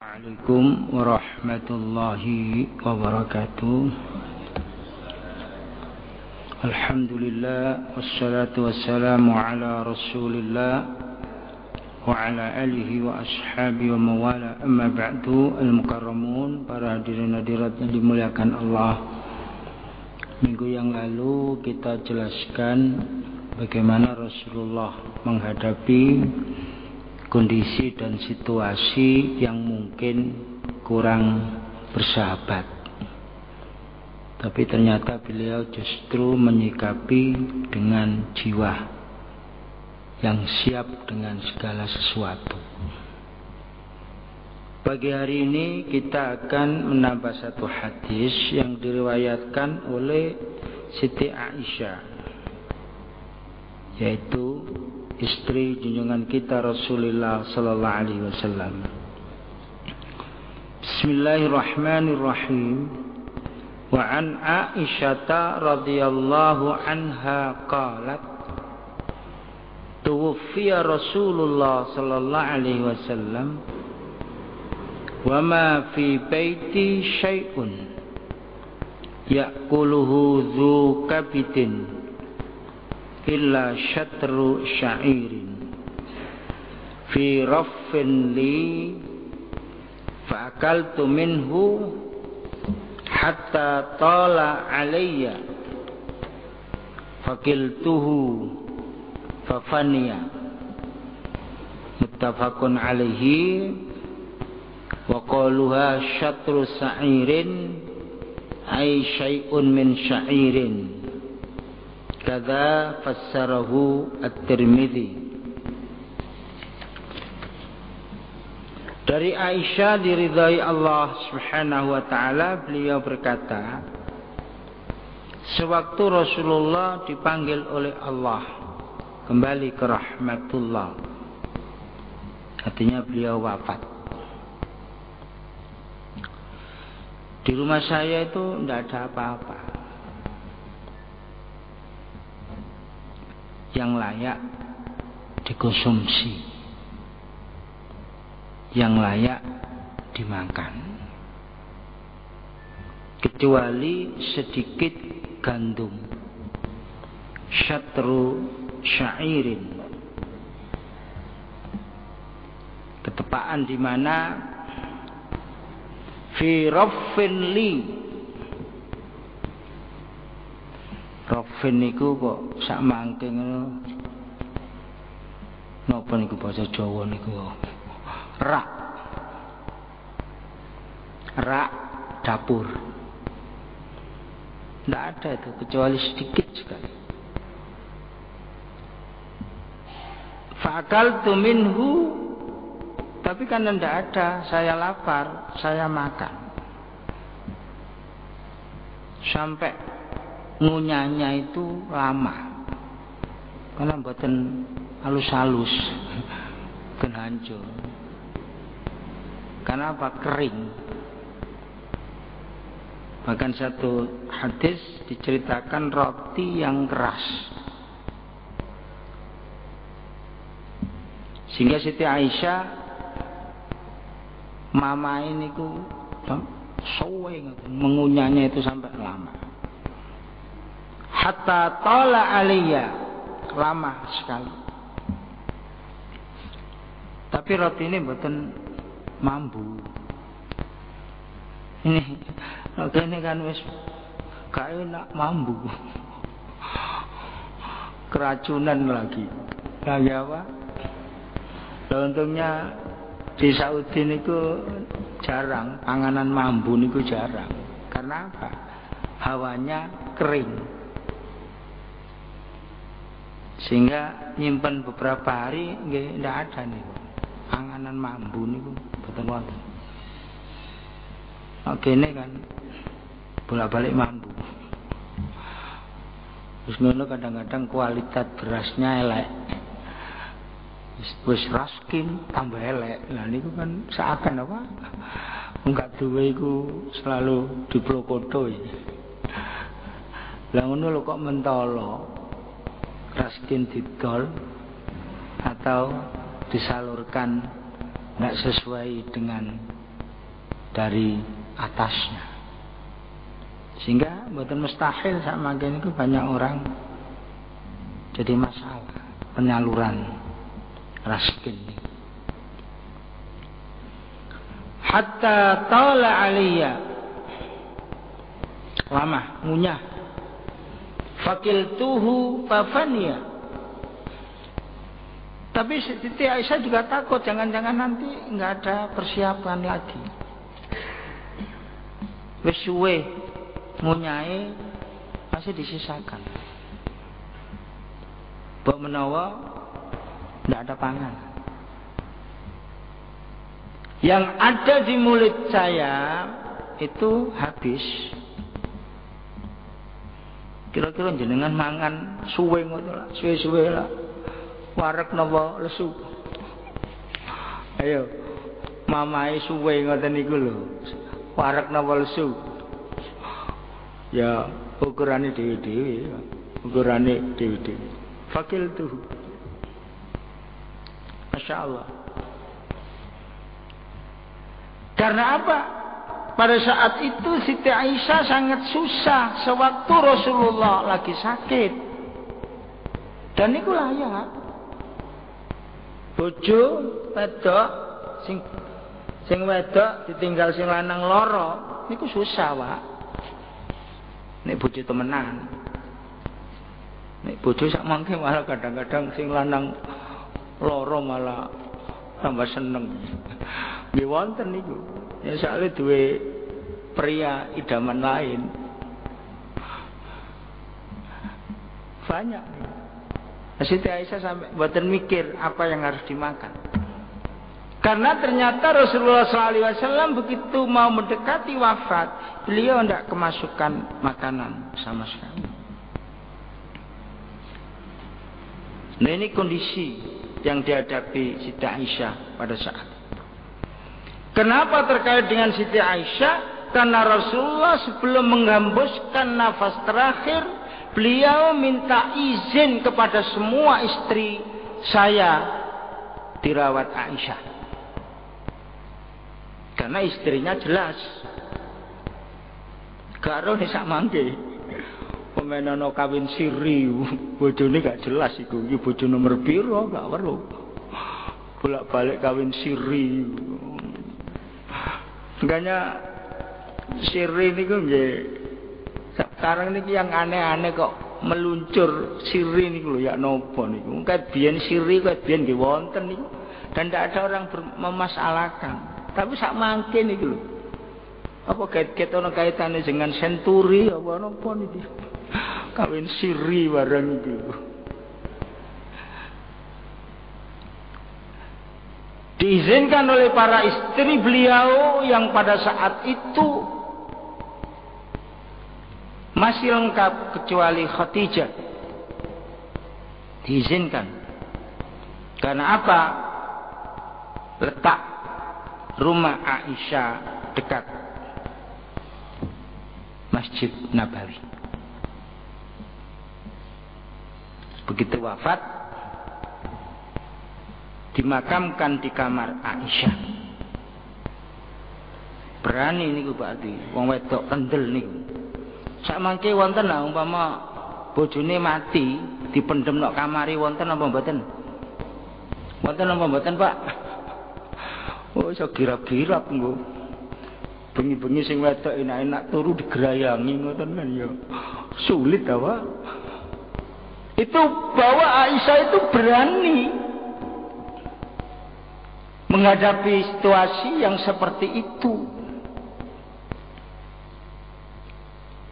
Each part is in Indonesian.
Assalamualaikum warahmatullahi wabarakatuh. Alhamdulillah wassalatu wassalamu ala Rasulillah wa ala alihi wa ashabihi wa mawala. Amma ba'du. Al-mukarramun, para hadirin hadirat yang dimuliakan Allah. Minggu yang lalu kita jelaskan bagaimana Rasulullah menghadapi kondisi dan situasi yang mungkin kurang bersahabat, tapi ternyata beliau justru menyikapi dengan jiwa yang siap dengan segala sesuatu. Pagi hari ini kita akan menambah satu hadis yang diriwayatkan oleh Siti Aisyah, yaitu istri junjungan kita Rasulullah sallallahu alaihi wasallam. Bismillahirrahmanirrahim. Wa an Aisyah radhiyallahu anha qalat tuwfiya Rasulullah sallallahu alaihi wasallam wa ma fi baiti syai'un ya'kuluhu dzu kabidin illa syatru sya'irin fi raffin li fa'akaltu minhu hatta tala alayya fakiltuhu fafaniya. Muttafaqun alaihi. Wa qaluha syatru sa'irin ay syai'un min sya'irin. Kada fassarahu At-Tirmidzi. Dari Aisyah diridhai Allah Subhanahu wa taala, beliau berkata, sewaktu Rasulullah dipanggil oleh Allah kembali ke rahmatullah, artinya beliau wafat. Di rumah saya itu tidak ada apa-apa yang layak dikonsumsi, yang layak dimakan, kecuali sedikit gandum, syatru syairin, ketepaan di mana fi raffin li. Raffin niku kok sak mangke ngono. Napa niku bahasa Jawa niku? Rak. Rak dapur. Tidak ada itu kecuali sedikit sekali. Fa'akaltu minhu, tapi kan tidak ada, saya lapar, saya makan. Sampai ngunyahnya itu lama, karena mboten halus-halus, ben hancur. Karena apa? Kering. Bahkan satu hadis diceritakan roti yang keras, sehingga Siti Aisyah mama ini ku suwe mengunyahnya itu sampai lama. Hatta tala aliyya, lama sekali. Tapi roti ini mboten mambu. Ini kan wis gak enak, mambu. Keracunan lagi. Lagi apa? Untungnya di Saudi niku jarang, panganan mambu niku jarang. Karena apa? Hawanya kering, sehingga nyimpen beberapa hari nggih ndak ada niku. Panganan mambu niku boten wonten. Kene kan bolak-balik mambu. Terus ngono kadang-kadang kualitas berasnya elek. Wis raskin tambah elek. Lah niku kan seakan apa? Enggak duwe iku selalu diplokoto iki. Lah ngono lho kok mentolo. Raskin didol atau disalurkan tidak sesuai dengan dari atasnya. Sehingga mboten mustahil sak mangken niku banyak orang jadi masalah penyaluran raskin. Hatta tala aliyya, lama ngunyah. Fakiltuhu fafaniya. Tapi Siti Aisyah juga takut jangan-jangan nanti nggak ada persiapan lagi. Wis suwe ngunyahe masih disisakan. Mbok menawa ndak ada pangan. Yang ada di mulut saya itu habis. Kira-kira jenengan mangan suwe ngono lah, suwe-suwe lah. Wareg napa lesu? Ayo, mamae suwe ngoten niku lho. Wareg napa lesu? Ya ukurane dhewe-dhewe, ukurane dhewe-dhewe. Fakil tuh. Masya Allah. Karena apa? Pada saat itu Siti Aisyah sangat susah sewaktu Rasulullah lagi sakit. Dan niku layak. Bojo wedok sing wedok ditinggal sing lanang loro niku susah, Pak. Nek bojo temenan. Nek bojo sak mangke malah kadang-kadang sing lanang loro malah tambah seneng. Nggih wonten niku. Ya soalnya duwe pria idaman lain. Banyak. Siti Aisyah sampai mboten mikir apa yang harus dimakan. Karena ternyata Rasulullah SAW begitu mau mendekati wafat, beliau tidak kemasukan makanan sama sekali. Nah ini kondisi yang dihadapi Siti Aisyah pada saat. Kenapa terkait dengan Siti Aisyah? Karena Rasulullah sebelum menghembuskan nafas terakhir, beliau minta izin kepada semua istri saya dirawat Aisyah. Karena istrinya jelas. Karo nek sak mangke. Pemenono kawin siri, bojone gak jelas iku. Iki bojo nomor piro gak weruh. Bolak-balik kawin siri. Makanya siri niku nggih sekarang niki yang aneh-aneh kok meluncur siri niku lho ya napa niku. Ket biyen siri ket biyen nggih wonten niku dan tidak ada orang memasalahkan. Tapi sak mangke niku lho. Apa kait-kait ana kaitane dengan senturi apa napa niki. Kawin siri bareng niku. Diizinkan oleh para istri beliau yang pada saat itu masih lengkap kecuali Khadijah. Diizinkan. Karena apa? Letak rumah Aisyah dekat Masjid Nabawi. Begitu wafat, dimakamkan di kamar Aisyah. Berani niku berarti wong wedok kendel niku. Sak mangke wonten lah umpama bojone mati dipendhem nang kamare wonten apa mboten? Wonten apa mboten, Pak? Oh iso girap-girap nggo. Bengi-bengi sing wedok enak-enak turu digerayangi ngoten kan ya. Sulit ta, Pak? Itu bahwa Aisyah itu berani menghadapi situasi yang seperti itu,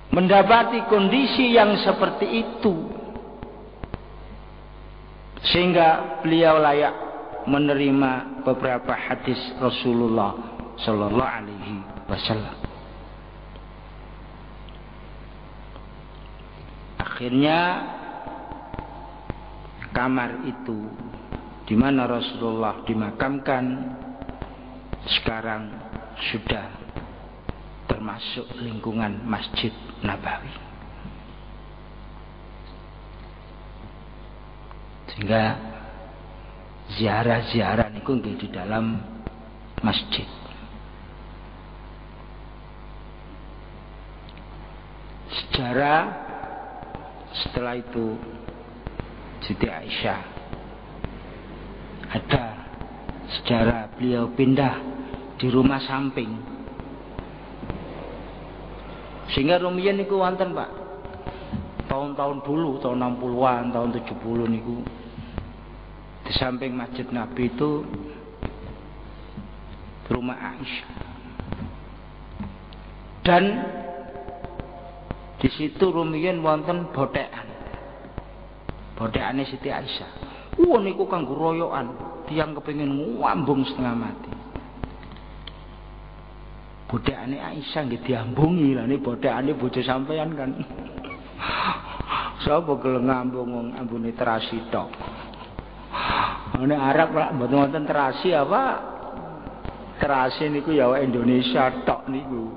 mendapati kondisi yang seperti itu, sehingga beliau layak menerima beberapa hadis Rasulullah Sallallahu Alaihi Wasallam. Akhirnya kamar itu di mana Rasulullah dimakamkan sekarang sudah termasuk lingkungan Masjid Nabawi. Sehingga ziarah-ziarah niku nggih di dalam masjid. sejarah setelah itu Siti Aisyah ada sejarah beliau pindah di rumah samping. Sehingga rumiyin niku wonten Pak. Tahun-tahun dulu, tahun 60-an, tahun 70 niku di samping Masjid Nabi itu rumah Aisyah. Dan di situ rumiyin wonten bothekan. Bothekane Siti Aisyah. Niku kanggo royokan, tiyang kepengin ngambung setengah mati. Bothekane Aisyah nggih diambungi, lha niki bothekane bojo sampean kan. Sapa gelem ngambung wong ambune terasi tok. Nek Arab lak mboten wonten terasi apa? Terasi niku ya Indonesia tok niku.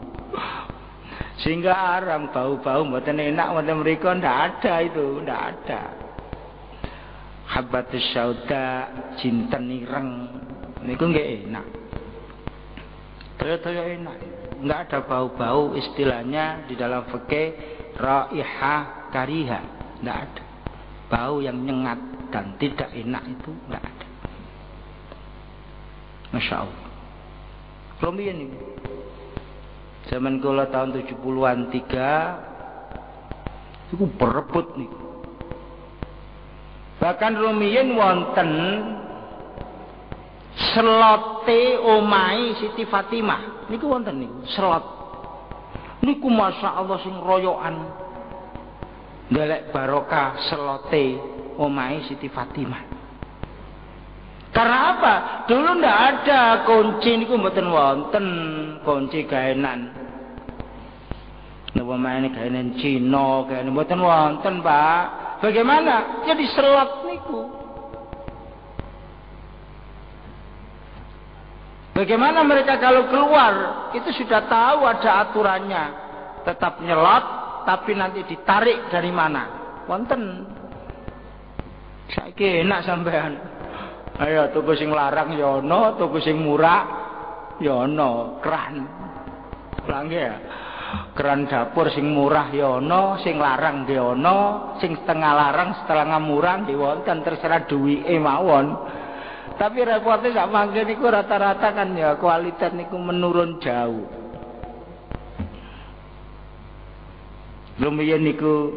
Sehingga haram bau-bau mboten enak wonten mriku ndak ada itu, ndak ada. Habbatus sauda, jinten ireng niku nggih enak. Toyo-toyo enak. Enggak ada bau-bau, istilahnya di dalam fikih raihah kariha, enggak ada. Bau yang nyengat dan tidak enak itu enggak ada. Masya Allah. Rumiyin ini. Zaman kula tahun 70-an 3 itu berebut nih. Bahkan rumiyin wonten selote omahe Siti Fatimah niku wonten niku selot niku masya Allah sing royokan ndelek barokah selote omahe Siti Fatimah. Karena apa? Dulu ndak ada kunci niku mboten wonten kunci gaenan. Napa maene gaenan Cina, gaenan mboten wonten, Pak. Bagaimana? Jadi selot niku. Bagaimana mereka kalau keluar itu sudah tahu ada aturannya, tetap nyelot tapi nanti ditarik dari mana? Wonten. Saiki enak sampean. Ayo tuku sing larang ya ana, tuku sing murah ya ana, keran. Langge ya. Keran dapur sing murah ya ana, sing larang nggih ana, sing setengah larang setengah murah nggih wonten, terserah duwike mawon. Tapi repotnya sak mangke niku rata-rata kan ya kualitas niku menurun jauh. Lumayan niku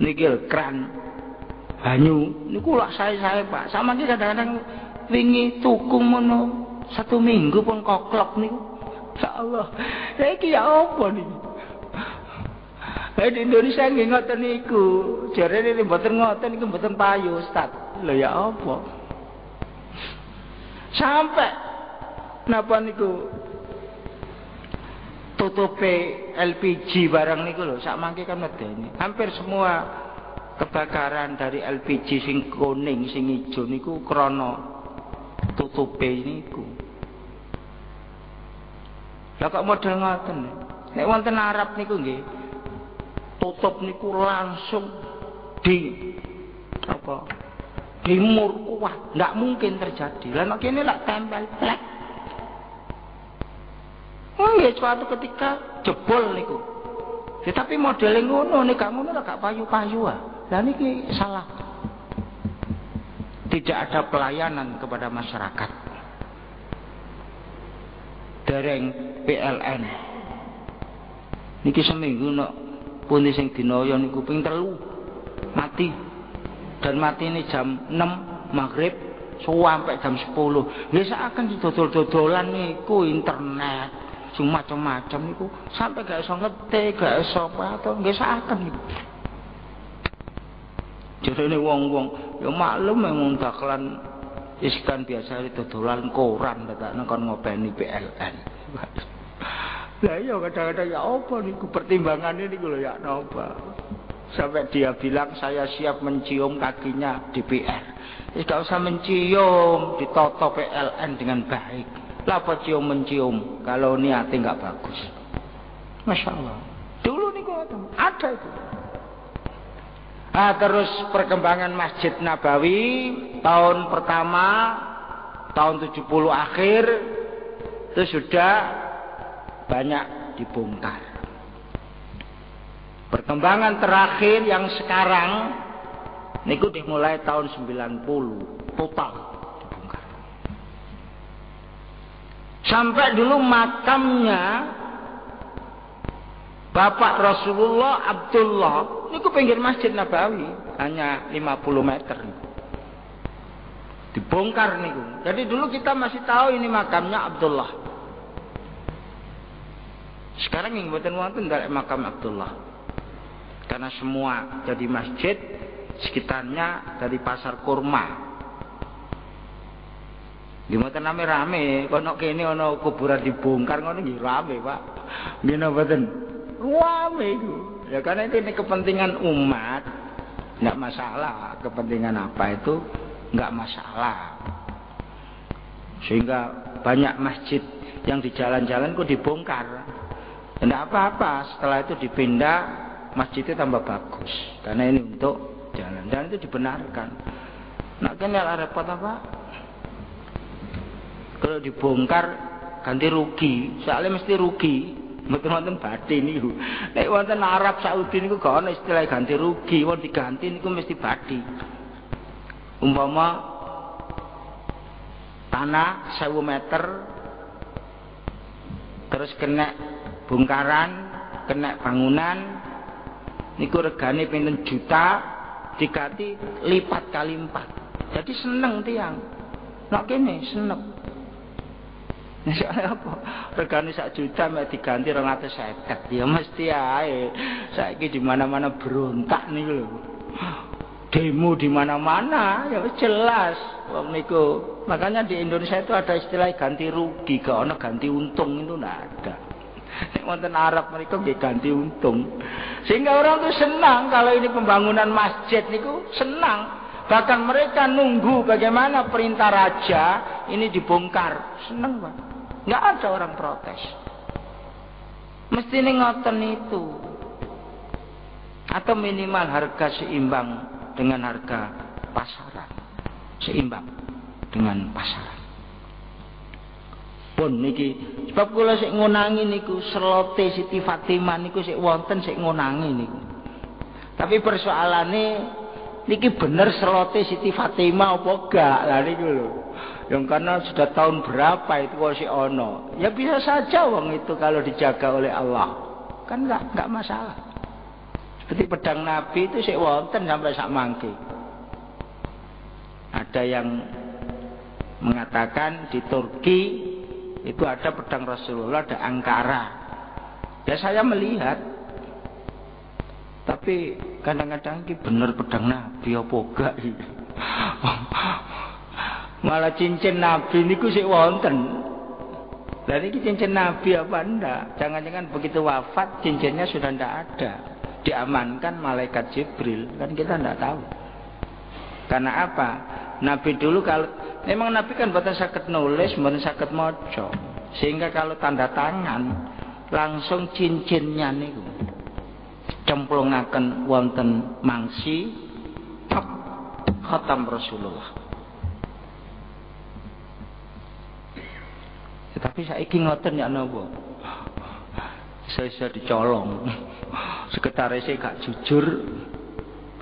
niki keran banyu niku lak sae-sae Pak. Sama iki kadang-kadang wingi tuku mono 1 minggu pun koklok niku. Insyaallah. Lah iki ya apa niku? Di Indonesia nggih ngoten niku. Jarene mboten ngoten niku mboten payu Ustaz. Lha ya apa? Sampai napa niku tutupe LPG barang niku lho sak mangke kan medeni. Hampir semua kebakaran dari LPG sing kuning sing ijo niku krana tutupe niku. Lah kok model ngoten. Nek wonten Arab niku nggih tutup niku langsung di apa? Dimur kuat, nggak mungkin terjadi. Lah nek kene lak tempel plek. Ya suatu ketika jebol niku. Tetapi modele ngono nek gak ngono gak payu-payu ah. Lah niki salah. Tidak ada pelayanan kepada masyarakat. Dereng PLN. Niki seminggu nek pundi sing dinaya niku ping 3 mati. Dan mati ini jam 6 maghrib sampai jam 10. Nggih saken didodol-dodolan niku internet, sing macam-macam niku sampai gak iso ngetik, gak iso apa nggih saken niku. Jarene wong-wong ya maklum memang dagelan iskan biasa dodolan koran tetakne kon ngopeni PLN. Lah iya kadang-kadang ya apa niku pertimbangannya niku lho ya napa. Sampai dia bilang saya siap mencium kakinya DPR. Tidak usah mencium, ditoto PLN dengan baik. Lah apa cium-mencium kalau niatnya enggak bagus. Masya Allah. Dulu niku ada itu. Nah, terus perkembangan Masjid Nabawi tahun pertama tahun 70 akhir itu sudah banyak dibongkar. Perkembangan terakhir yang sekarang niku dimulai tahun 90 total dibongkar. Sampai dulu makamnya Bapak Rasulullah Abdullah niku pinggir Masjid Nabawi, hanya 50 meter. Dibongkar niku. Jadi dulu kita masih tahu ini makamnya Abdullah. Sekarang yang mboten wonten ndak makam Abdullah. Karena semua jadi masjid, sekitarnya dari pasar kurma. Gimana rame-rame, kono kene ana kuburan dibongkar ngono nggih rame, Pak. Nggih napa mboten? Rame itu. Ya karena ini kepentingan umat, enggak masalah. Kepentingan apa itu enggak masalah. Sehingga banyak masjid yang di jalan-jalan kok dibongkar. Enggak apa-apa, setelah itu dipindah masjidnya tambah bagus. Karena ini untuk jalan, dan itu dibenarkan. Nak kenal repot apa? Kalau dibongkar ganti rugi, soalnya mesti rugi. Mboten wonten badhe niku. Nek wonten Arab Saudi niku gak ana istilah ganti rugi, wong diganti niku mesti badhe. Umpama tanah 1000 meter terus kena bongkaran, kena bangunan niku regane pinten juta diganti lipat kali 4. Jadi seneng tiang. Nek kene seneng. Soalnya apa? Regane 1 juta mek diganti 250. Ya mesti ae. Saiki di mana-mana berontak niku lho. Demo di mana-mana ya jelas wong niku. Makanya di Indonesia itu ada istilah ganti rugi, gak ana ganti untung, itu ndak ada. Nek wonten Arab mereka nggih ganti untung. Sehingga orang tuh senang kalau ini pembangunan masjid niku senang. Bahkan mereka nunggu bagaimana perintah raja ini dibongkar. Senang, Pak. Enggak ada orang protes. Mesti ini ngoten itu. Atau minimal harga seimbang dengan harga pasaran. Seimbang dengan pasaran. Pun niki sebab kula sik ngonangi niku selote Siti Fatimah niku sik wonten sik ngonangi niku. Tapi persoalane niki bener selote Siti Fatimah apa gak? Lah niku lho. Yang karena sudah tahun berapa itu kok sik ono. Ya bisa saja wong itu kalau dijaga oleh Allah. Kan enggak masalah. Seperti pedang Nabi itu sik wonten sampai sak mangke. Ada yang mengatakan di Turki itu ada pedang Rasulullah, ada Ankara. Ya saya melihat. Tapi kadang-kadang ini bener pedang Nabi apa enggak gitu. Malah cincin Nabi niku sik wonten. Lah niki cincin Nabi apa enggak? Jangan-jangan begitu wafat cincinnya sudah enggak ada. Diamankan malaikat Jibril, kan kita enggak tahu. Karena apa? Nabi dulu kalau memang Nabi kan boten saged nulis, boten saged maca. Sehingga kalau tanda tangan langsung cincinnya niku cemplungaken wonten mangsi khatam Rasulullah. Tapi saiki ngoten ya napa? Saya dicolong. Sekretarisnya gak jujur.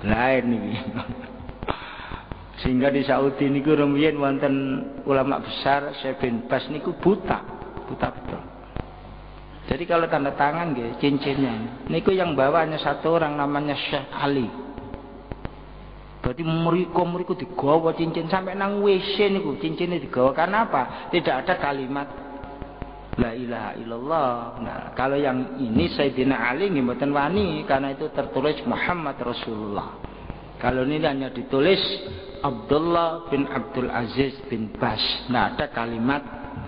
Lain iki. Sehingga di Saudi niku rumiyin wonten ulama besar Syekh bin Bas niku buta betul. Jadi kalau tanda tangan nggih cincinnya niku yang bawa hanya satu orang namanya Syekh Ali. Berarti mereka digawa cincin sampai nang WC niku cincinnya digawa. Karena apa? Tidak ada kalimat La ilaha illallah. Nah, kalau yang ini Sayyidina Ali nggih mboten wani karena itu tertulis Muhammad Rasulullah. Kalau ini hanya ditulis Abdullah bin Abdul Aziz bin Bas. Nah, ada kalimat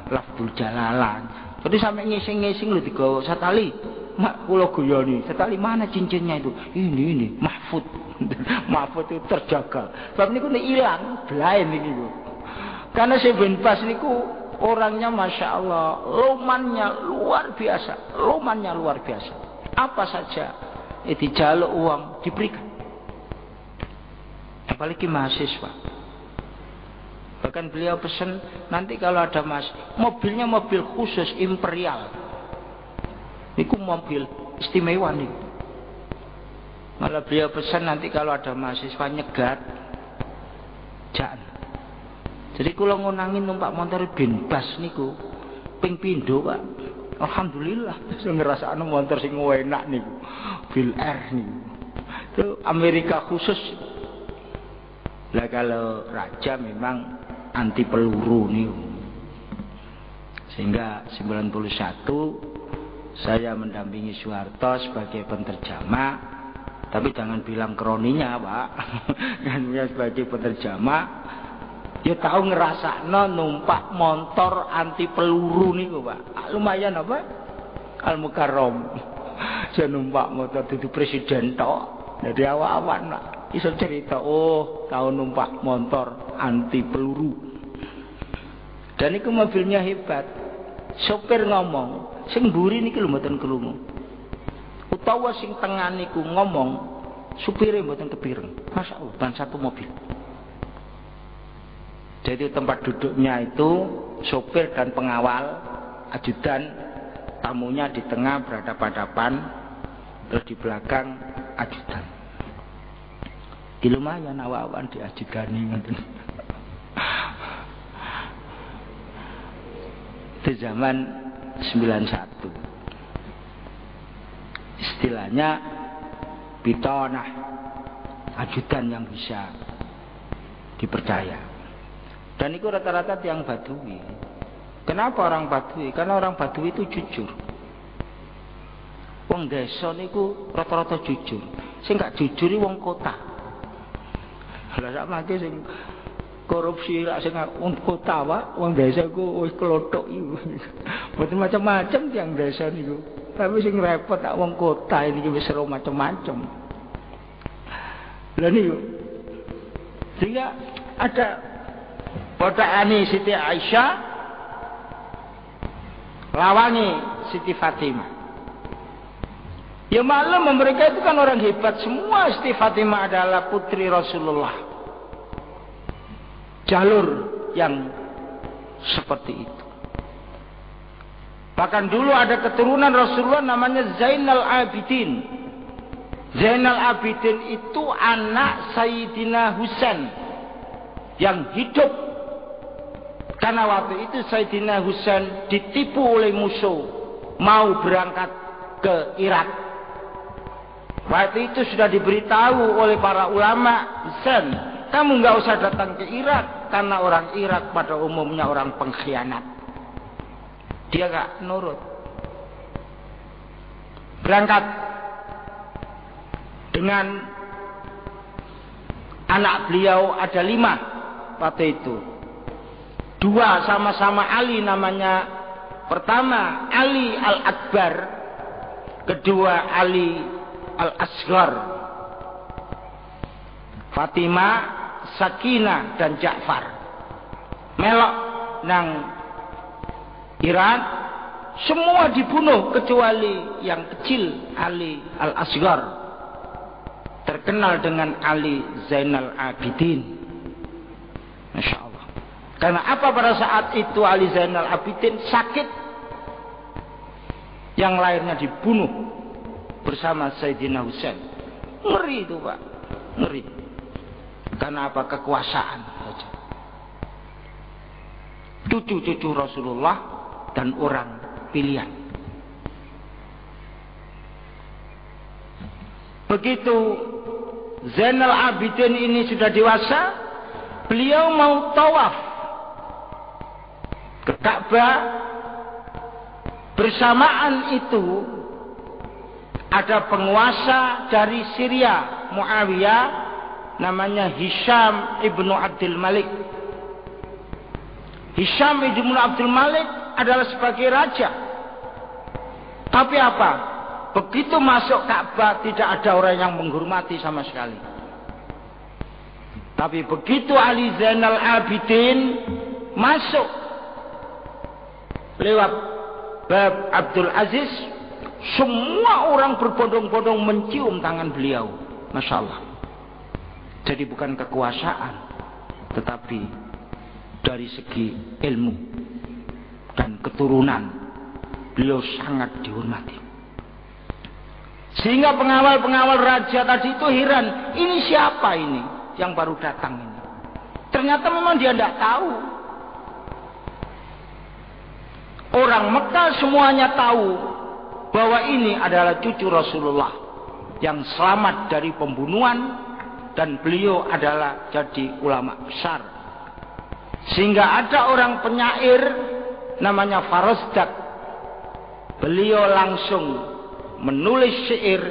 lafzul jalalan. Jadi sampai ngising-ngising lu digawa Satali. Mak kula guyoni, Satali mana cincinnya itu? Ini mahfud. Mahfud itu terjaga. Sebab niku hilang, blaen niku. Karena Syekh bin Bas niku orangnya Masya Allah, lomannya luar biasa. Apa saja dijaluk uang diberikan. Apalagi mahasiswa. Bahkan beliau pesan nanti kalau ada mobilnya mobil khusus imperial. Itu mobil istimewa nih. Malah beliau pesan nanti kalau ada mahasiswa nyegat, jangan. Jadi kula ngonangin numpak motor ben bas niku ping pindho, Pak. Alhamdulillah saya ngrasakno motor sing enak niku. Bil R niku. Itu Amerika khusus. Lah kalau raja memang anti peluru niku. Sehingga 91 saya mendampingi Soeharto sebagai penterjemah. Tapi jangan bilang kroninya, Pak. Kan sebagai penterjemah. Ya tahu ngerasakno numpak motor anti peluru niku, Pak. Lumayan apa? Al-Mukarram. Saya numpak motor dudu presiden tok. Jadi awak-awak nak iso cerita, oh, tahu numpak motor anti peluru. Dan itu mobilnya hebat. Sopir ngomong, sing mburi niki lho mboten krungu. Utawa sing tengah niku ngomong, supire mboten kepireng. Masyaallah, ban satu mobil. Jadi tempat duduknya itu sopir dan pengawal, ajudan, tamunya di tengah berhadapan-hadapan, terus di belakang ajudan. Di lumayan awak-awan di ajudani ngoten. Itu zaman 91. Istilahnya bitonah, ajudan yang bisa dipercaya. Dan itu rata-rata tiang Badui. Kenapa orang Badui? Karena orang Badui itu jujur. Wong desa niku rata-rata jujur. Sing gak jujur iki wong kota. Lah sak mangke sing korupsi lak sing wong kota wae, wong desa iku wis klothok iku. Mboten macam-macam tiang desa niku. Tapi sing repot tak wong kota ini wis seru macam-macam. Lah niku. Sehingga ada potakane Siti Aisyah lawangi Siti Fatimah. Ya maklum mereka itu kan orang hebat semua. Siti Fatimah adalah putri Rasulullah. Jalur yang seperti itu. Bahkan dulu ada keturunan Rasulullah namanya Zainal Abidin. Zainal Abidin itu anak Sayyidina Husain yang hidup. Karena waktu itu Sayyidina Husain ditipu oleh musuh, mau berangkat ke Irak. Waktu itu sudah diberitahu oleh para ulama, Husain, kamu nggak usah datang ke Irak karena orang Irak pada umumnya orang pengkhianat. Dia gak nurut. Berangkat dengan anak beliau ada 5 waktu itu. 2 sama-sama Ali namanya. Pertama Ali Al-Akbar, kedua Ali Al-Asghar. Fatimah, Sakinah dan Ja'far melok nang Iran, semua dibunuh kecuali yang kecil Ali Al-Asghar, terkenal dengan Ali Zainal Abidin. Masya Allah. Karena apa, pada saat itu Ali Zainal Abidin sakit, yang lainnya dibunuh bersama Sayyidina Husain. Ngeri itu, Pak, ngeri. Karena apa? Kekuasaan saja. Cucu-cucu Rasulullah dan orang pilihan. Begitu Zainal Abidin ini sudah dewasa, beliau mau tawaf ke Ka'bah. Bersamaan itu ada penguasa dari Syria, Muawiyah, namanya Hisham ibnu Abdul Malik. Hisham ibnu Abdul Malik adalah sebagai raja. Tapi apa? Begitu masuk Ka'bah tidak ada orang yang menghormati sama sekali. Tapi begitu Ali Zainal Abidin masuk lewat bab Abdul Aziz, semua orang berbondong-bondong mencium tangan beliau. Masya Allah. Jadi bukan kekuasaan, tetapi dari segi ilmu dan keturunan beliau sangat dihormati. Sehingga pengawal-pengawal raja tadi itu heran, ini siapa ini yang baru datang ini? Ternyata memang dia tidak tahu. Orang Mekah semuanya tahu bahwa ini adalah cucu Rasulullah yang selamat dari pembunuhan dan beliau adalah jadi ulama besar. Sehingga ada orang penyair namanya Farosdak. Beliau langsung menulis syair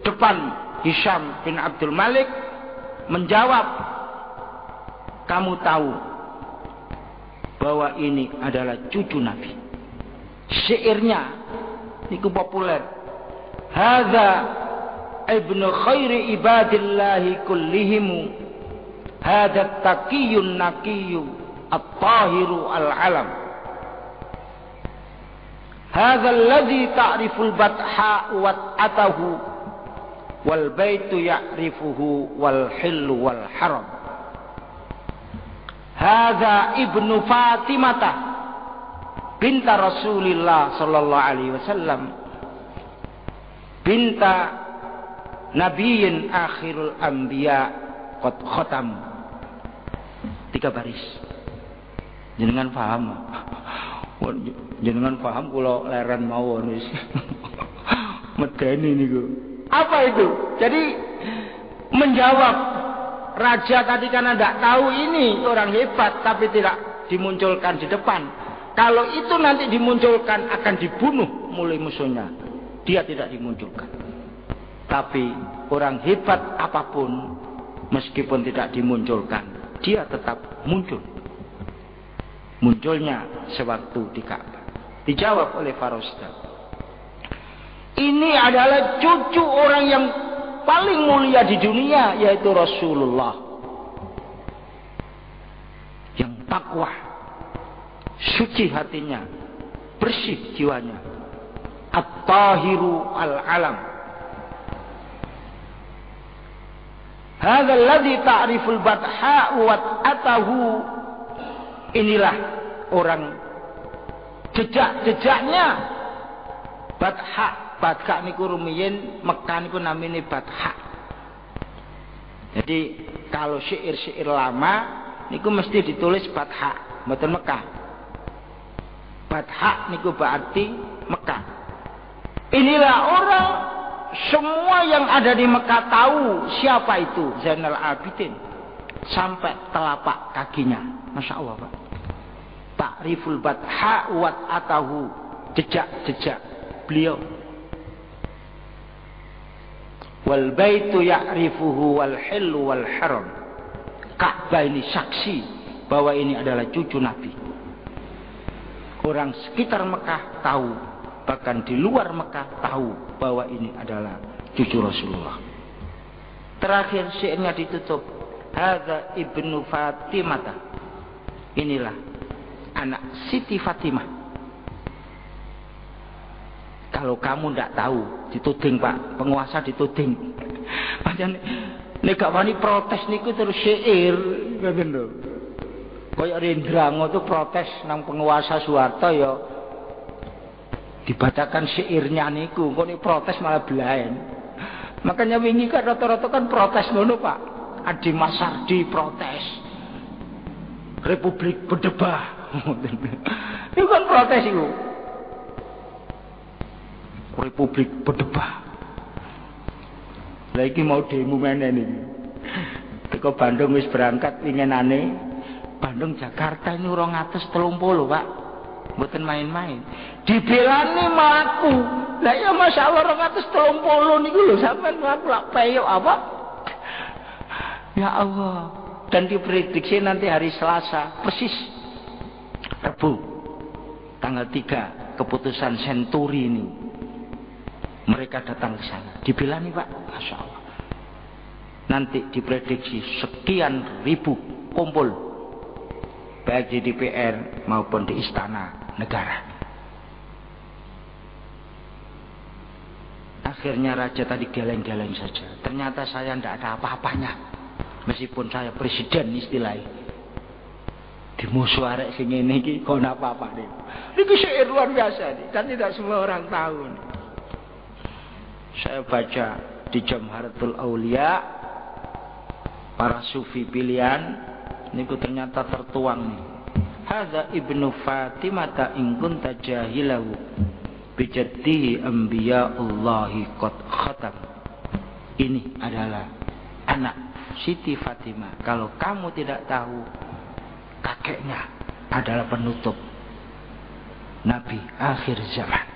depan Hisham bin Abdul Malik menjawab, kamu tahu bahwa ini adalah cucu Nabi. Syairnya itu populer. Hadza ibnu khairi ibadillahi kullihimu, hadza taqiyun naqiyyu at-tahiru al-alam, hadza alladhi ta'riful batha wa atahu wal baitu ya'rifuhu wal hillu wal haram. Hadza ibnu Fatimata binta Rasulillah sallallahu alaihi wasallam binta nabiyyin akhirul anbiya qad khatam. 3 baris. Jenengan paham? Jenengan paham kula leren mawon wis. Medeni niku. Apa itu? Jadi menjawab raja tadi karena tidak tahu ini orang hebat tapi tidak dimunculkan di depan. Kalau itu nanti dimunculkan akan dibunuh mulai musuhnya. Dia tidak dimunculkan. Tapi orang hebat apapun meskipun tidak dimunculkan, dia tetap muncul. Munculnya sewaktu di Ka'bah. Dijawab oleh Farosdak. Ini adalah cucu orang yang paling mulia di dunia, yaitu Rasulullah. Yang takwa, suci hatinya, bersih jiwanya. At-tahiru al-alam. Hadza alladhi ta'riful batha wa atahu. Inilah orang jejak-jejaknya batha. Batha niku rumiyin Mekah niku namine batha. Jadi kalau syair-syair lama niku mesti ditulis batha, mboten Mekah. Batha niku berarti Mekah. Inilah orang semua yang ada di Mekah tahu siapa itu Zainal Abidin sampai telapak kakinya. Masya Allah, Pak. Ta'riful batha wa atahu, jejak-jejak beliau. Wal baitu ya'rifuhu wal hillu wal haram. Ka'bah ini saksi bahwa ini adalah cucu Nabi. Orang sekitar Mekah tahu, bahkan di luar Mekah tahu bahwa ini adalah cucu Rasulullah. Terakhir syairnya ditutup, hadza ibnu Fatimata. Inilah anak Siti Fatimah. Kalau kamu tidak tahu, dituding Pak, penguasa dituding. Macam nek gak wani protes niku terus syair, ngoten lho. Kaya Rendrango tuh protes nang penguasa Soeharto ya dibacakan syairnya niku, kok nek protes malah belaen. Makanya wingi kan rata-rata kan protes ngono Pak. Adi Masardi protes. Republik berdebah. Itu kan protes itu. Republik berdebah. Lagi mau demo mana nih? Teko Bandung wis berangkat inginane Bandung Jakarta ini 230 Pak. Mboten main-main. Dibelani mlaku. Lah ya masyaallah 230 niku lho sampean mlaku lak peyok apa? Ya Allah. Dan diprediksi nanti hari Selasa persis Rebu tanggal 3 keputusan Senturi ini. Mereka datang ke sana. Dibelani Pak, Masya Allah. Nanti diprediksi sekian ribu kumpul, baik di DPR maupun di Istana Negara. Akhirnya raja tadi geleng-geleng saja. Ternyata saya tidak ada apa-apanya, meskipun saya presiden istilahnya. Dimusuh arek sing ngene iki kok apa-apa nih. Ini syair luar biasa nih, dan tidak semua orang tahu nih. saya baca di Jamharatul Aulia para sufi pilihan niku ternyata tertuang nih. Hadza ibnu Fatimah in kunta jahilahu bijaddihi anbiya'ullahi qad khatam. Ini adalah anak Siti Fatimah. Kalau kamu tidak tahu, kakeknya adalah penutup Nabi akhir zaman.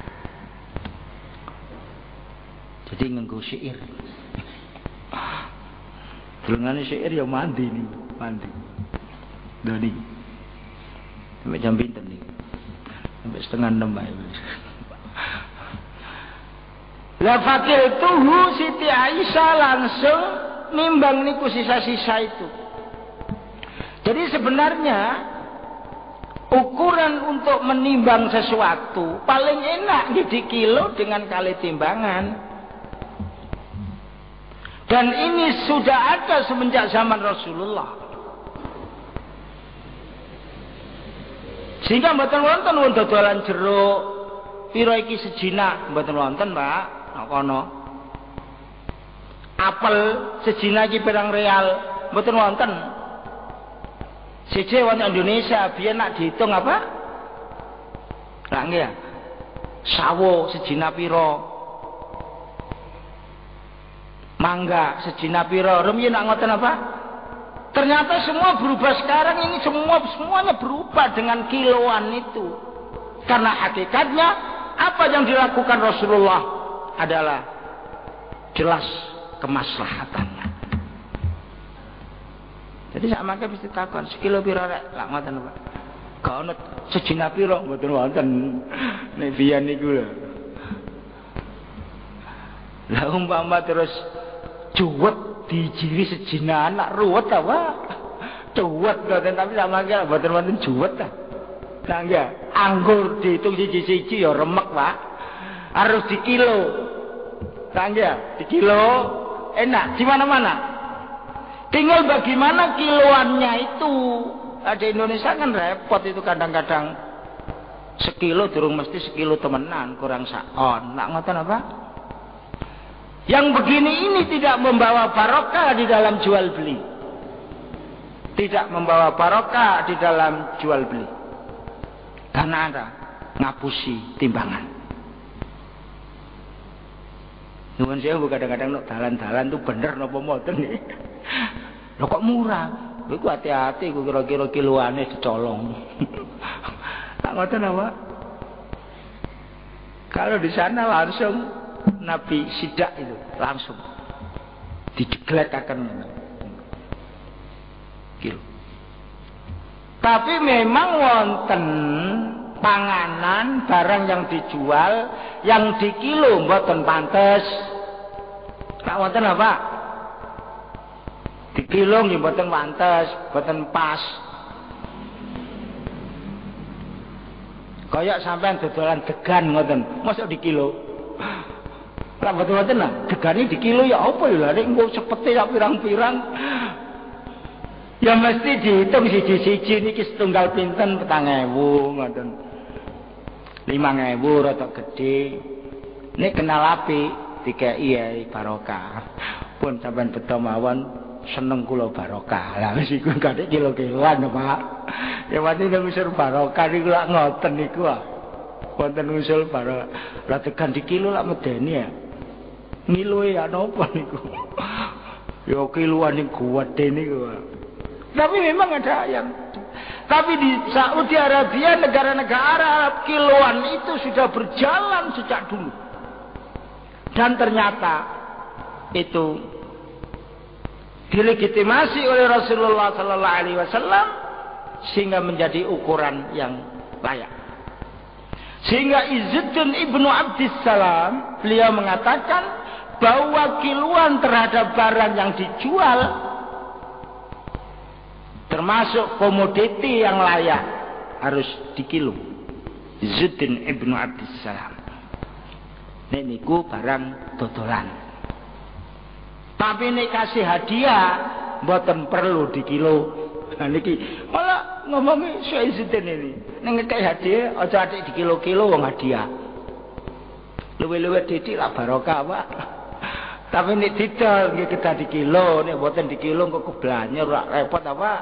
Jadi nganggo syair. Tulungane syair ya mandi nih, mandi. Doni. Sampai jam pinten nih. Sampai setengah 6 ae. Lah fakir tuhu Siti Aisyah langsung nimbang niku sisa-sisa itu. Jadi sebenarnya ukuran untuk menimbang sesuatu paling enak di kilo dengan kali timbangan. Dan ini sudah ada semenjak zaman Rasulullah. Sehingga mboten wonten wong dodolan jeruk pira iki sejina, mboten wonten, Pak. Nek kono. Apel sejina iki pirang real, mboten wonten. Siji wonten Indonesia biyen nak dihitung apa? Lah nggih ya. Sawo sejina pira? Mangga sejina pira? Rumiyin nak ngoten apa? Ternyata semua berubah sekarang ini, semuanya berubah dengan kiloan itu. Karena hakikatnya apa yang dilakukan Rasulullah adalah jelas kemaslahatannya. Jadi sak mangke mesti takon sekilo pira rek? Lak ngoten Pak. Gak ono sejina pira mboten wonten. Nek biyen niku lho. Lah umpama terus juwet dijiri sejina anak ruwet apa? Juwet ngoten tapi sak mangke mboten wonten juwet ta. Lah nggih, anggur dihitung siji-siji ya remek, Pak. Harus di kilo. Lah nggih, di kilo enak di mana-mana. Tinggal bagaimana kiloannya itu. Ada Indonesia kan repot itu kadang-kadang sekilo durung mesti sekilo temenan, kurang sakon. Nak ngoten apa? Yang begini ini tidak membawa barokah di dalam jual beli. Tidak membawa barokah di dalam jual beli. Karena ada ngapusi timbangan. Nuwun sewu kadang-kadang nek dalan-dalan tuh bener napa mboten nih. Lho kok murah? Iku hati-hati iku kira-kira kiloane dicolong. Tak ngoten apa? Kalau di sana langsung Nabi sidak itu langsung dijeglekaken kilo. Tapi memang wonten panganan barang yang dijual yang di kilo mboten pantes. Tak wonten apa? Di kilo nggih mboten pantes, mboten pas. Kayak sampean dodolan degan ngoten, mosok di kilo. Lah mboten lah, degane di kilo ya apa ya lha nek engko sepete sak pirang-pirang. Ya mesti dihitung siji-siji niki setunggal pinten 4.000 ngoten. 5.000 rada gedhe. Nek kenal apik dikeki ya barokah. Pun sampean beto mawon seneng kula barokah. Lah wis iku kadhe kilo-kiloan Pak. Ya mati nek usul barokah niku lak ngoten niku. Wonten usul barokah. Lah tekan di kilo lak medeni ya. Ngiloe ya napa niku. Ya kiloan ning gede niku. Tapi memang ada yang. Tapi di Saudi Arabia, negara-negara Arab, kiloan itu sudah berjalan sejak dulu. Dan ternyata itu dilegitimasi oleh Rasulullah sallallahu alaihi wasallam sehingga menjadi ukuran yang layak. Sehingga Izzuddin Ibnu Abdissalam beliau mengatakan bahwa kiloan terhadap barang yang dijual termasuk komoditi yang layak harus dikilo. Izzuddin Ibnu Abdissalam. Niku barang dodolan. Tapi nek kasih hadiah mboten perlu dikilo. Nah niki malah ngomongi Syekh Izzuddin ini. Nek ngekek hadiah aja atik dikilo-kilo wong hadiah. Luwe-luwe titik lah barokah, Pak. Tapi nek didol nggih kedah di kilo, nek mboten di kilo kok keblanyur ora repot apa?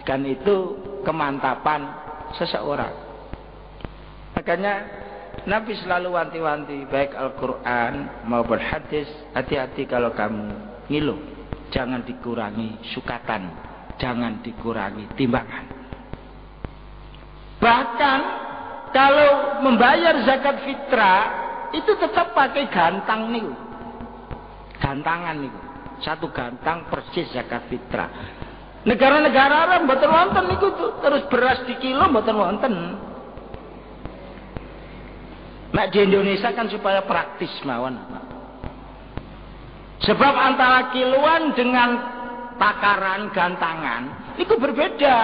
Kan itu kemantapan seseorang. Makanya Nabi selalu wanti-wanti baik Al-Qur'an maupun hadis, hati-hati kalau kamu ngilu, jangan dikurangi sukatan, jangan dikurangi timbangan. Bahkan kalau membayar zakat fitrah itu tetap pakai gantang niku. Gantangan niku. Satu gantang persis zakat fitrah. Negara-negara Arab mboten wonten niku terus beras di kilo mboten wonten. Nek di Indonesia kan supaya praktis mawon. Sebab antara kiloan dengan takaran gantangan itu berbeda.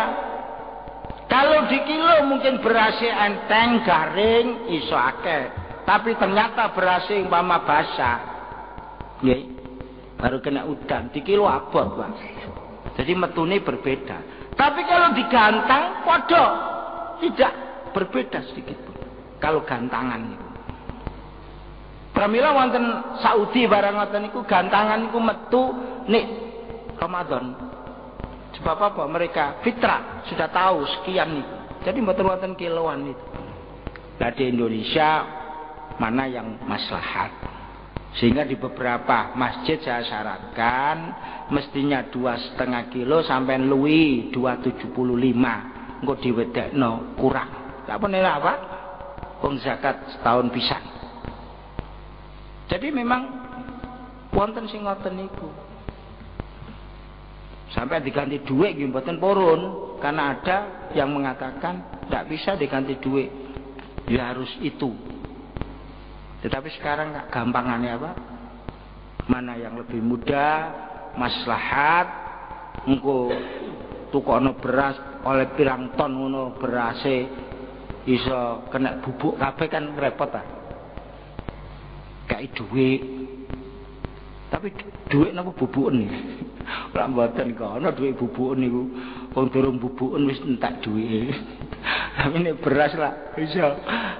Kalau di kilo mungkin berasnya enteng, garing, iso akeh. Tapi ternyata berasnya umpama basah, nggih, baru kena udan. Di kilo abot, Pak. Jadi metune berbeda. Tapi kalau digantang, podo, tidak berbeda sedikit pun. Kalau gantangan itu. Pramila wonten Saudi barang ngoten niku gantangan niku metu nik Ramadan. Sebab apa? Mereka fitrah sudah tahu sekian nih. Jadi mboten wonten kiloan itu. Nah di Indonesia mana yang maslahat? Sehingga di beberapa masjid saya syaratkan mestinya 2,5 kilo sampai luwi 2,75. Engko diwedekno kurang. Tak penela apa? Wong zakat setahun pisan. Jadi memang wonten sing ngoten niku. Sampai diganti duit nggih mboten purun karena ada yang mengatakan tidak bisa diganti duit. Ya harus itu. Tetapi sekarang gampangannya apa? Mana yang lebih mudah, maslahat, engko tukono beras oleh pirang ton ngono berase iso kena bubuk kabeh kan repot ta. Kayak duit. Tapi duit napa bubuken iki? Ora mboten kok ana duit bubuken niku. Wong durung bubuken wis entek duwike. Tapi nek beras lah iso.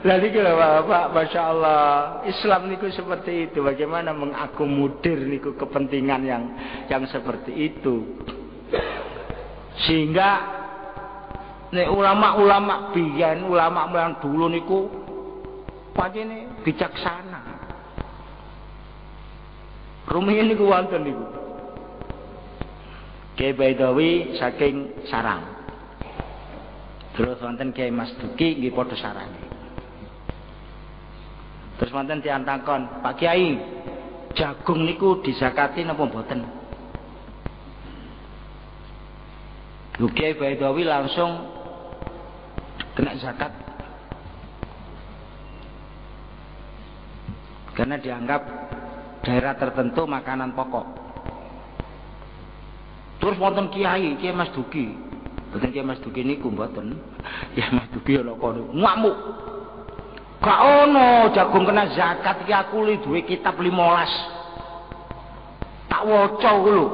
Lah niki lho Bapak, masyaallah. Islam niku seperti itu. Bagaimana mengakomodir niku kepentingan yang seperti itu. Sehingga nek ulama-ulama biyen, ulama dulu niku pancene bijaksana. Rumiyin niku wonten niku. Kiai Baidawi saking Sarang. Terus wonten Kiai Mas Duki nggih padha sarange. Terus wonten tiyang takon, "Pak Kiai, jagung niku disakati napa mboten?" Lho Kiai Baidawi langsung kena zakat. Karena dianggap daerah tertentu makanan pokok. Terus wonten kiai Mas Duki. Mboten Kiai Mas Duki niku mboten. Ya Mas Duki ana kono ngamuk. Gak ono jagung kena zakat iki aku li duwe kitab 15. Tak waca ku lho.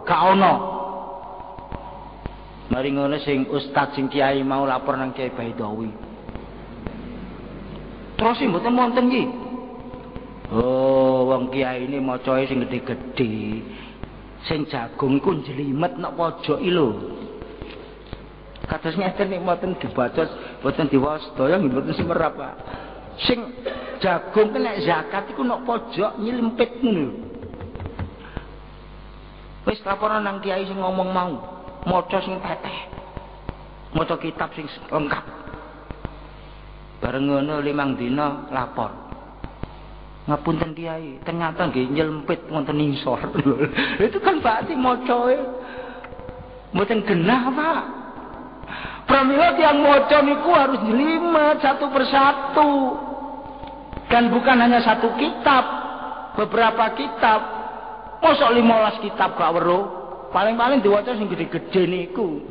Gak ono. Mari ngono sing ustaz sing kiai mau lapor nang Kiai Baidawi. Terus mboten wonten iki. Oh, wong kiai ini macae sing gedhe-gedhe. Sing jagung iku njlimet nek pojok iki lho. Kados ngeten nek mboten dibaca, mboten diwaos sedaya nggih mboten semerap, Pak. Sing jagung kena zakat iku nek pojok nylimpit ngono. Wis laporan nang kiai sing ngomong mau, maca sing teteh. Maca kitab sing lengkap. Bareng ngono 5 dina lapor. Ngapunten Kiai, ternyata nggih nyelempit wonten isor. Itu kan berarti macae mboten genah, Pak. Pramila tiyang maca niku harus jelimet satu persatu. Dan bukan hanya satu kitab, beberapa kitab. Mosok 15 kitab gak weruh. Paling-paling diwaca sing gede-gede niku.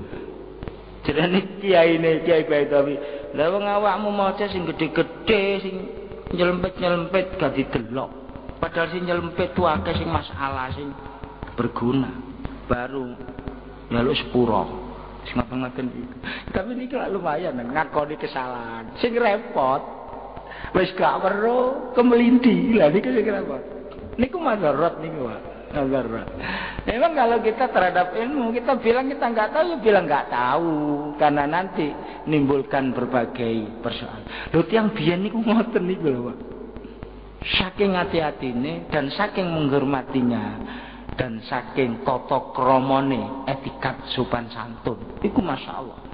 Jenenge kiyaine Kiai Baidawi. Lah wong awakmu maca sing gede-gede sing nyelempit gak didelok. Padahal sing nyelempit tu akeh sing masalah sing berguna. Baru njaluk sepuro. Sing ngaten iki. Tapi niki lumayan ngakoni kesalahan. Sing repot wis gak weruh kemelinti. Lah niki sing repot. Niku madarat niku, Pak. Madarat. Memang kalau kita terhadap ilmu, kita bilang kita nggak tahu, ya bilang nggak tahu, karena nanti menimbulkan berbagai persoalan. Lho tiyang biyen niku ngoten niku lho, Pak. Saking hati-hatine dan saking menghormatinya dan saking tata kramane, etikat sopan santun. Iku masyaallah.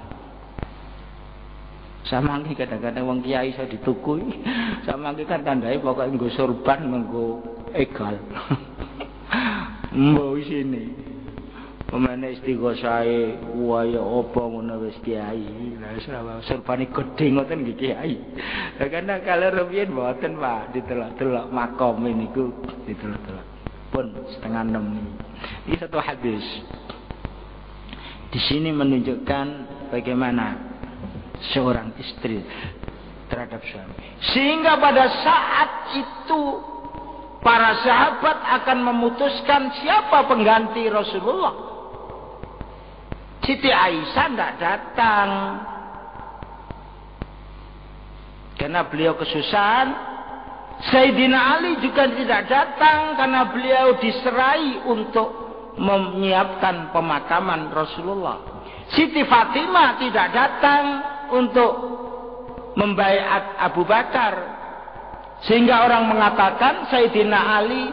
Sama iki kadang-kadang wong kiai iso ditukui. Sama iki kan tandai pokoke nggo sorban nggo egal. Mbok isine. Pemene istighosae waya apa ngono wis kiai. Lah sorbane gedhe ngoten nggih kiai. Lah karena kalau rumiyin mboten Pak, ditelok-telok makom niku ditelok-telok. Pun 5:30 nih. Ini satu hadis. Di sini menunjukkan bagaimana seorang istri terhadap suami. Sehingga pada saat itu para sahabat akan memutuskan siapa pengganti Rasulullah. Siti Aisyah tidak datang karena beliau kesusahan. Sayyidina Ali juga tidak datang karena beliau diserai untuk menyiapkan pemakaman Rasulullah. Siti Fatimah tidak datang untuk membaiat Abu Bakar, sehingga orang mengatakan Sayyidina Ali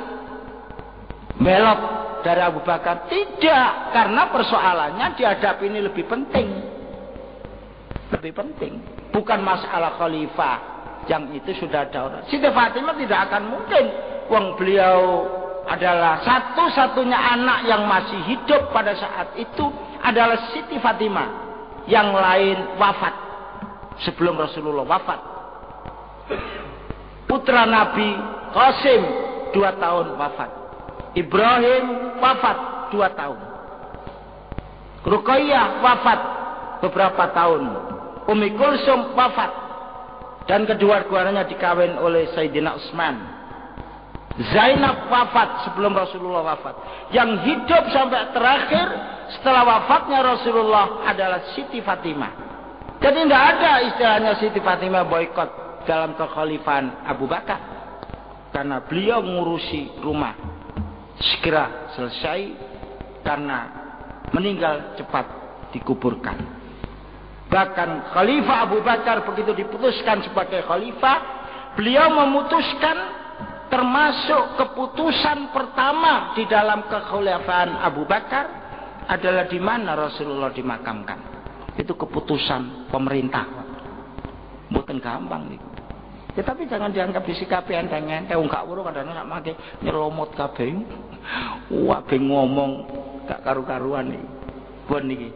belok dari Abu Bakar. Tidak, karena persoalannya dihadapi ini lebih penting, bukan masalah khalifah yang itu sudah ada orang. Siti Fatimah tidak akan mungkin, wong beliau adalah satu-satunya anak yang masih hidup pada saat itu adalah Siti Fatimah. Yang lain wafat sebelum Rasulullah wafat. Putra Nabi Qasim 2 tahun wafat. Ibrahim wafat 2 tahun. Ruqayyah wafat beberapa tahun. Ummi Kulsum wafat. Dan kedua-duanya dikawin oleh Sayyidina Utsman. Zainab wafat sebelum Rasulullah wafat. Yang hidup sampai terakhir setelah wafatnya Rasulullah adalah Siti Fatimah. Jadi tidak ada istilahnya Siti Fatimah boikot dalam kekhalifahan Abu Bakar, karena beliau mengurusi rumah segera selesai, karena meninggal cepat dikuburkan. Bahkan Khalifah Abu Bakar begitu diputuskan sebagai khalifah, beliau memutuskan termasuk keputusan pertama di dalam kekhalifahan Abu Bakar adalah di mana Rasulullah dimakamkan. Itu keputusan pemerintah. Mboten gampang niku. Ya tapi jangan dianggap disikapi enteng-enteng. Wong gak weruh kadang-kadang nak make nyelomot kabeh. Wah, ben ngomong gak karu-karuan iki. Pun niki.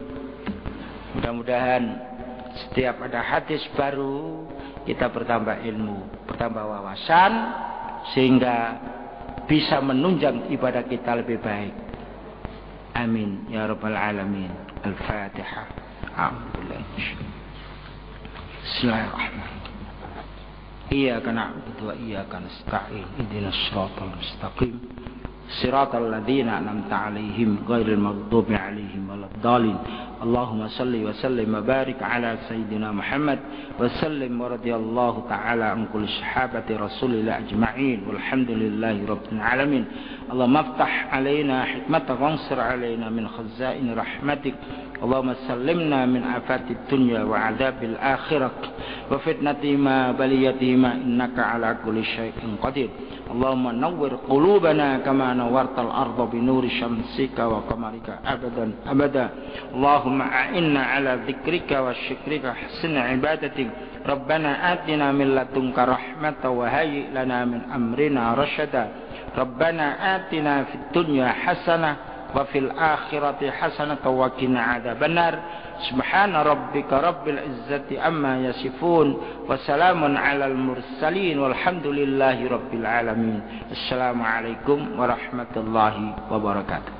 Mudah-mudahan setiap ada hadis baru kita bertambah ilmu, bertambah wawasan, sehingga bisa menunjang ibadah kita lebih baik. Amin ya rabbal alamin. Al-Fatihah. Alhamdulillah. Bismillahirrahmanirrahim. Iyyaka na'budu wa iyyaka nasta'in. Ihdinas siratal mustaqim. Siratal ladzina an'amta 'alaihim ghairil maghdubi 'alaihim waladdallin. Allahumma shalli wa sallim wa barik ala sayyidina Muhammad wa sallim wa radiyallahu ta'ala an kulli sahabati Rasulillah ajma'in walhamdulillahi rabbil alamin. Allahumma aftah alaina hikmatak wansur alaina min khazain rahmatik. Allahumma sallimna min afatid dunya wa adabil akhirah wa fitnatima baliyatihima innaka ala kulli syai'in qadir. Allahumma nawwir qulubana kama nawwartal arda bi nuri syamsika wa qamarika abadan abada. Allahumma a'inna ala dzikrika wa syukrika husna ibadatik. Rabbana atina min ladunka rahmatan wa hayyi lana min amrina rasyada. Rabbana atina fid dunya hasanah wa fil akhirati hasanatan wa qina adzabannar. Subhana rabbika rabbil izzati amma yasifun wa salamun alal mursalin walhamdulillahi rabbil alamin. Assalamualaikum warahmatullahi wabarakatuh.